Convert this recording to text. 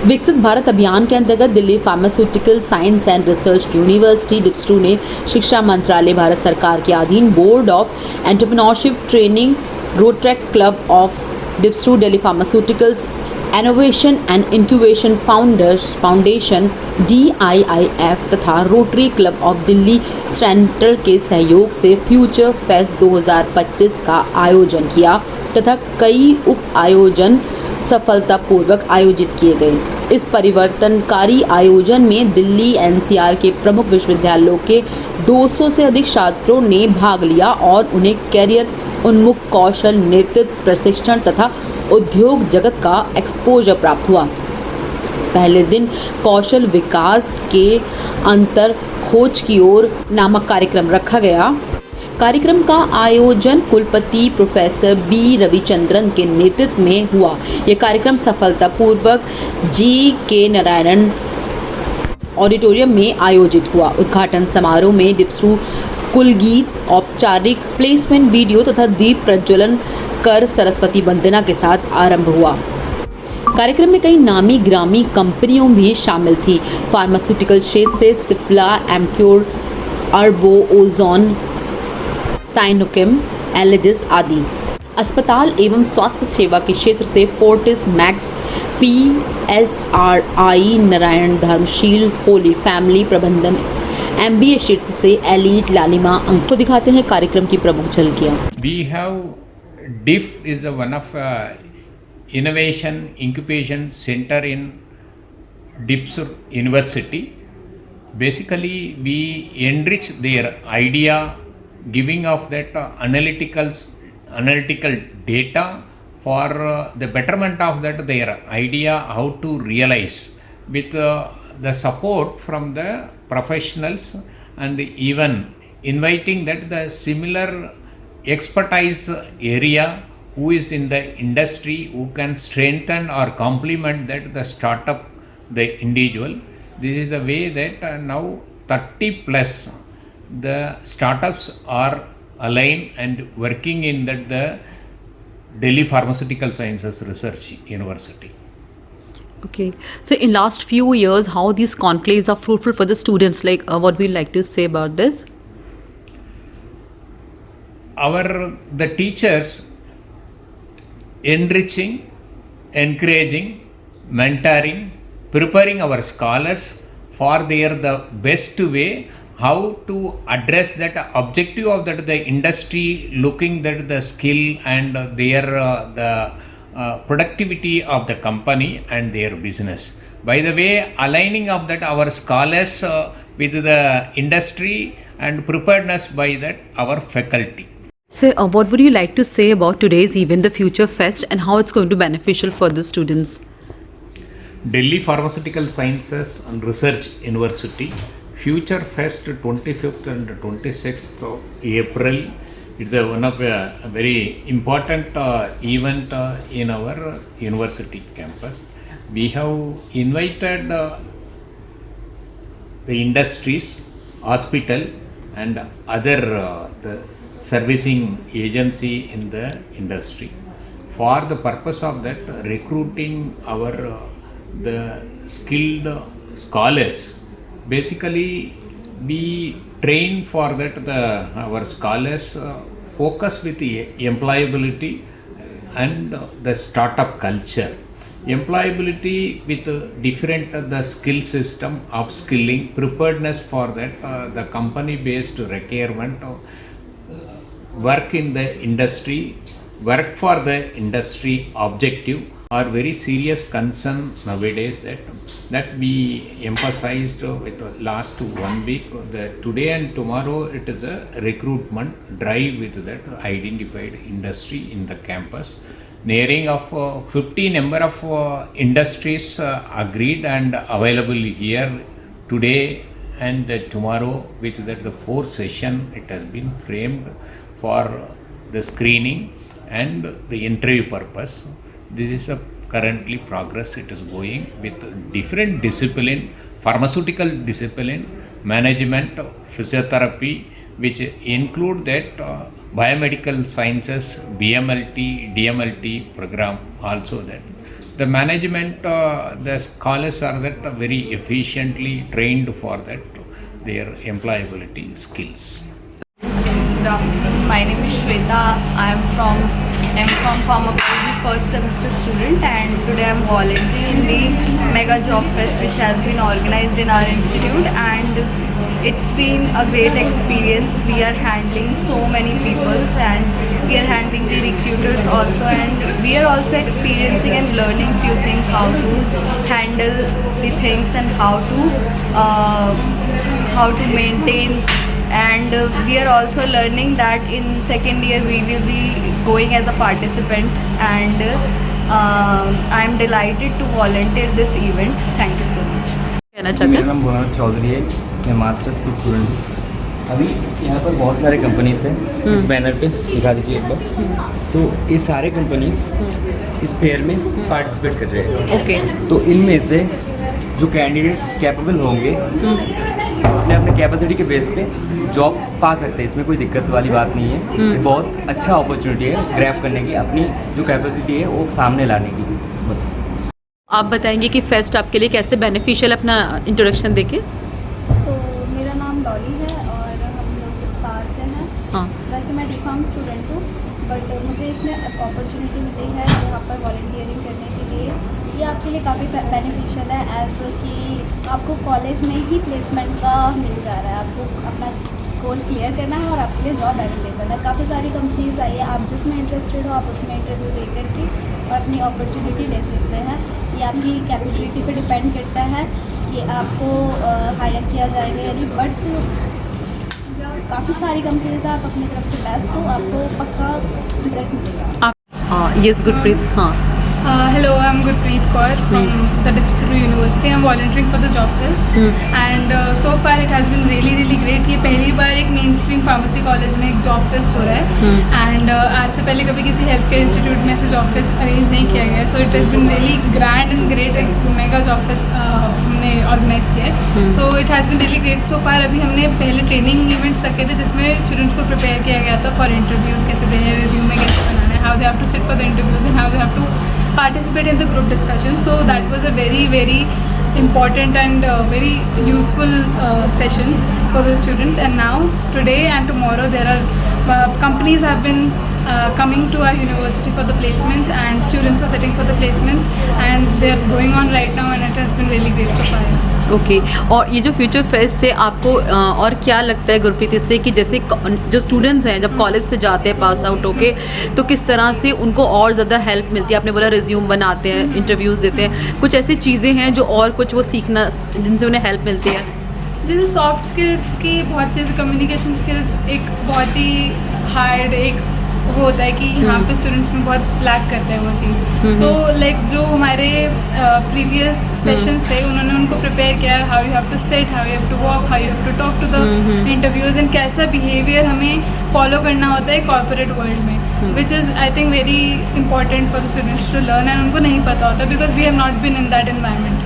विकसित भारत अभियान के अंतर्गत Delhi pharmaceutical science and research university डिप्सटू ने शिक्षा मंत्रालय भारत सरकार के अधीन board of entrepreneurship training Rotaract club of डिप्सटू Delhi pharmaceuticals innovation and incubation foundation DIIF तथा Rotary club of Delhi central के सहयोग से फ्यूचर फेस्ट 2025 का आयोजन किया तथा कई उप आयोजन सफलतापूर्वक आयोजित किए गए। इस परिवर्तनकारी आयोजन में दिल्ली NCR के प्रमुख विश्वविद्यालयों के 200 से अधिक छात्रों ने भाग लिया और उन्हें कैरियर उन्मुख कौशल नेतृत्व प्रशिक्षण तथा उद्योग जगत का एक्सपोजर प्राप्त हुआ। पहले दिन कौशल विकास के अंतर खोज की ओर नामक कार्यक्रम रखा गया। कार्यक्रम का आयोजन कुलपति प्रोफेसर B रविचंद्रन के नेतृत्व में हुआ। यह कार्यक्रम सफलतापूर्वक GK नारायणन ऑडिटोरियम में आयोजित हुआ। उद्घाटन समारोह में डिप्सटू कुलगीत, औपचारिक प्लेसमेंट वीडियो तथा दीप प्रज्वलन कर सरस्वती वंदना के साथ आरंभ हुआ। कार्यक्रम में कई नामी ग्रामी कंपनियों भी शामिल थी। फार्मास्यूटिकल क्षेत्र से सिप्ला, एमक्योर, अर्बो, ओजोन, साइनोकेम, एलिजिस आदि। अस्पताल एवं स्वास्थ्य सेवा के क्षेत्र से Fortis, Max, PSRI, Narayana Dharamshila, Holy Family प्रबंधन, MBA क्षेत्र से एलीट, लालिमा अंक को दिखाते हैं कार्यक्रम की प्रमुख झलकियाँ। We have DIF is one of innovation incubation center in DIPSUR University. Basically, we enrich their idea, giving of that analytical data for the betterment of that their idea how to realize with the support from the professionals and even inviting that the similar expertise area who is in the industry who can strengthen or complement that the startup the individual. This is the way that now 30 plus the startups are aligned and working in that the Delhi Pharmaceutical Sciences Research University. Okay, so in last few years, how these conclaves are fruitful for the students? Like, what we like to say about this? The teachers enriching, encouraging, mentoring, preparing our scholars for their the best way how to address that objective of that the industry looking that the skill and their the productivity of the company and their business. By the way, aligning of that our scholars with the industry and preparedness by that our faculty. So, what would you like to say about today's event, the Future Fest, and how it's going to be beneficial for the students? Delhi Pharmaceutical Sciences and Research University Future Fest 25th and 26th of April. It's one of a very important event in our university campus. We have invited the industries, hospital and other the servicing agency in the industry for the purpose of that recruiting our the skilled scholars. Basically we train for that our scholars focus with the employability and the startup culture. Employability with different the skill system, upskilling, preparedness for that the company based requirement, work in the industry, work for the industry objective are very serious concern nowadays that we emphasized with the last 1 week. Today and tomorrow it is a recruitment drive with that identified industry in the campus. Nearing of 50 number of industries agreed and available here today and tomorrow. With that the 4th session it has been framed for the screening and the interview purpose. This is a currently progress it is going with different discipline, pharmaceutical discipline, management, physiotherapy, which include that biomedical sciences, BMLT, DMLT program also that. The management, the scholars are that very efficiently trained for that their employability skills. Good afternoon. My name is Shweta. I am from M.Com Pharmacology first semester student, and today I am volunteering in the Mega Job Fest which has been organized in our institute, and it's been a great experience. We are handling so many people, and we are handling the recruiters also, and we are also experiencing and learning few things, how to handle the things and how to maintain. And we are also learning that in second year we will be going as a participant, and I am delighted to volunteer this event. Thank you so much. कहना चाहते मेरा हैं? नाम भुवन चौधरी है, मैं masters की student हूँ। अभी यहाँ पर बहुत सारे कंपनीज हैं, इस बैनर पे दिखा दीजिए एक बार। तो ये सारे कंपनीज इस फेयर में पार्टिसिपेट कर रहे हैं। ओके। तो इनमें से जो कैंडिडेट्स कैपेबल होंगे अपने अपने कैपेसिटी के बेस पे जॉब पा सकते हैं, इसमें कोई दिक्कत वाली बात नहीं है। ये बहुत अच्छा अपॉर्चुनिटी है ग्रैब करने की, अपनी जो कैपेबिलिटी है वो सामने लाने की। बस आप बताएंगे कि फेस्ट आपके लिए कैसे बेनिफिशियल, अपना इंट्रोडक्शन देके। तो मेरा नाम डॉली है और हम लोग सार से हैं। हाँ। वैसे मैं डी.फार्म स्टूडेंट हूँ, बट मुझे इसमें अपॉर्चुनिटी मिली है यहाँ पर वॉलंटियरिंग करने के लिए। ये आपके लिए काफ़ी बेनिफिशियल है, एज कि आपको कॉलेज में ही प्लेसमेंट का मिल जा रहा है। आपको अपना कोर्स क्लियर करना है और आपके लिए जॉब अवेलेबल है। काफ़ी सारी कंपनीज आई है, आप जिसमें इंटरेस्टेड हो आप उसमें इंटरव्यू दे करके और अपनी अपॉर्चुनिटी ले सकते हैं। ये आपकी कैपेबिलिटी पे डिपेंड करता है, ये आपको हायर किया जाएगा या नहीं। बट काफ़ी सारी कंपनीज हैं, आप अपनी तरफ से बेस्ट हो, आपको पक्का रिजल्ट मिलेगा। यस गुरप्रीत। हाँ। Hello, I'm Gurpreet Kaur from the Diphsru University. I'm volunteering for the Job Fest, and so far it has been really great. ये पहली बार एक मेन स्ट्रीम फार्मेसी कॉलेज में एक जॉब फेस्ट हो रहा है, एंड आज से पहले कभी किसी हेल्थ केयर इंस्टीट्यूट में से जॉब फेस्ट अरेंज नहीं किया गया। So it has been really grand and great. एक मेगा जॉब फेस्ट हमने ऑर्गेनाइज किया है, so it has been really great so far. अभी हमने पहले ट्रेनिंग इवेंट्स रखे थे जिसमें स्टूडेंट्स को प्रिपेयर किया गया था फॉर इंटरव्यूज़, कैसे देने हैं, रिज्यूमे कैसे बनाना है, how they have to sit for the interviews and how they have to participate in the group discussion. So that was a very important and very useful sessions for the students. And now today and tomorrow there are companies have been coming to our university for the placements, and students are sitting for the placements, and they are going on right now, and it has been really great so far. Okay. और ये जो future fest से आपको और क्या लगता है गुरप्रीत, इससे कि जैसे जो स्टूडेंट्स हैं जब कॉलेज से जाते हैं पास आउट होके, तो किस तरह से उनको और ज़्यादा हेल्प मिलती है? आपने बोला रिज्यूम बनाते हैं, इंटरव्यूज़ देते हैं, कुछ ऐसी चीज़ें हैं जो और कुछ वो सीखना जिनसे उन्हें हेल्प मिलती है? जैसे सॉफ्ट स्किल्स की बहुत चीज़, कम्युनिकेशन स्किल्स एक बहुत ही हार्ड एक वो होता है कि यहाँ पे स्टूडेंट्स में बहुत लैक करते हैं वो चीज़। सो लाइक जो हमारे प्रीवियस सेशंस थे उन्होंने उनको प्रिपेयर किया, how you have to sit, how you have to walk, how you have to talk to the interviews, and कैसा बिहेवियर हमें फॉलो करना होता है कॉर्पोरेट वर्ल्ड में, which is I think very important for the students to learn, and उनको नहीं पता होता because we have not been in that environment.